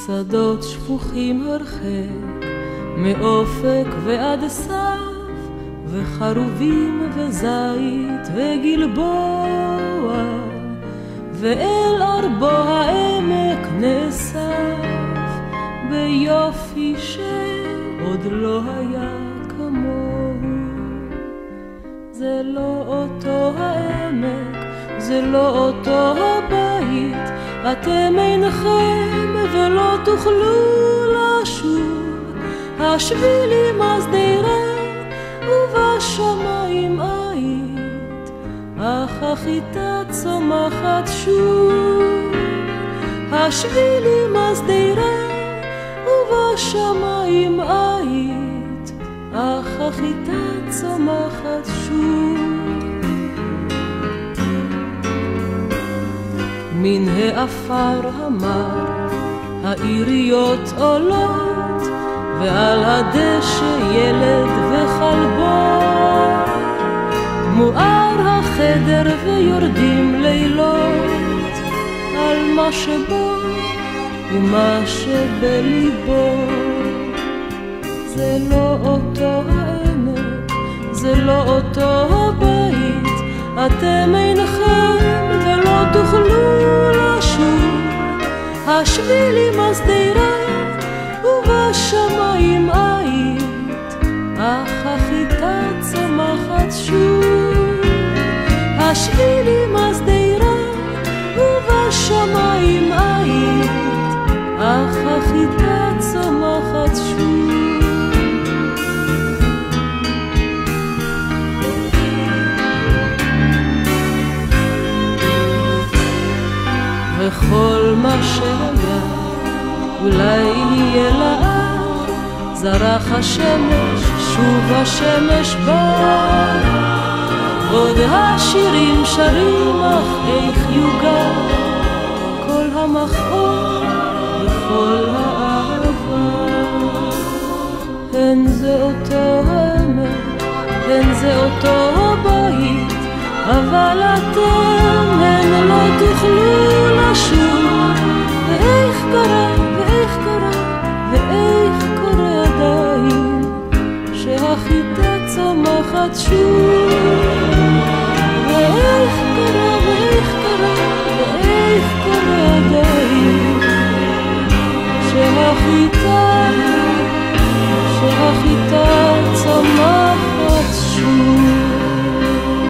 שדות שפוכים הרחק, מאופק ועד סף, וחרובים וזית וגלבוע, ואל ארבו העמק נאסף, ביופי שעוד לא היה כמוהו. זה לא אותו העמק, זה לא אותו הבית, אתם אינכם ולא תוכלו לשוב. השבילים השדרה ובשמיים היית, אך החיטה צומחת שוב. השבילים השדרה ובשמיים היית, אך החיטה צומחת שוב. מן העפר המר העיריות עולות, ועל הדשא ילד וחלבו, מואר החדר ויורדים לילות על מה שבו ומה שבליבו. זה לא אותו העמק, זה לא אותו הבית, אתם אינכם ולא תוכלו לשוב. השבילים השדרה ובשמיים היית, אך החיטה צומחת שוב. השבילים השדרה ובשמיים היית, אך החיטה צומחת שוב. וכל מה שהיה אולי יהיה לאט, זרח השמש, שוב השמש בא. עוד השירים שרים, אך איך יוגע כל המחור וכל האהבה. הן זה אותו העמק, הן זה אותו הבית, אבל אתם הן לא תוכלו לשוב. ואיך קרה, ואיך קרה, ואיך קורה עדיין, שהחיטה צומחת שוב. ואיך קרה, ואיך קרה, ואיך קורה עדיין, שהחיטה